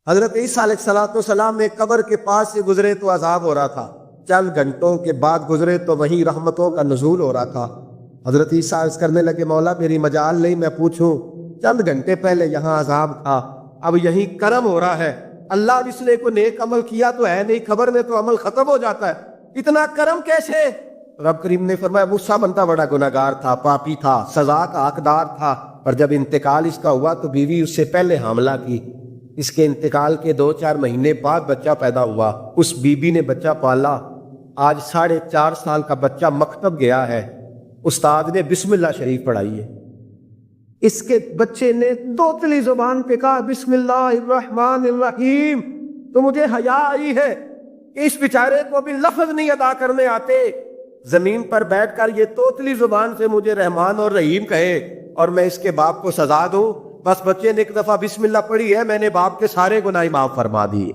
حضرت عیسیٰ علیہ السلام میں قبر کے پاس سے گزرے تو عذاب ہو رہا تھا، چند گھنٹوں کے بعد گزرے تو وہیں رحمتوں کا نزول ہو رہا تھا۔ حضرت عیسیٰ عرض کرنے لگے، مولا میری مجال نہیں میں پوچھوں، چند گھنٹے پہلے یہاں عذاب تھا، اب یہیں کرم ہو رہا ہے۔ اللہ جس نے کوئی نیک عمل کیا تو ہے نہیں، خبر میں تو عمل ختم ہو جاتا ہے، اتنا کرم کیسے؟ رب کریم نے فرمایا موسیٰ بندہ بڑا گناہگار تھا، پاپی تھا، سزا کا حقدار تھا، پر جب انتقال اس کا ہوا تو بیوی اس سے پہلے حاملہ کی، اس کے انتقال کے 2-4 مہینے بعد بچہ پیدا ہوا، اس بی بی نے بچہ پالا، آج 4.5 سال کا بچہ مکتب گیا ہے، استاد نے بسم اللہ شریف پڑھائی ہے، اس کے بچے نے توتلی زبان پہ کہا بسم اللہ الرحمن الرحیم، تو مجھے حیا آئی ہے کہ اس بیچارے کو بھی لفظ نہیں ادا کرنے آتے، زمین پر بیٹھ کر یہ توتلی زبان سے مجھے رحمان اور رحیم کہے اور میں اس کے باپ کو سزا دوں۔ بس بچے نے ایک دفعہ بسم اللہ پڑھی ہے، میں نے باپ کے سارے گناہ معاف فرما دیے۔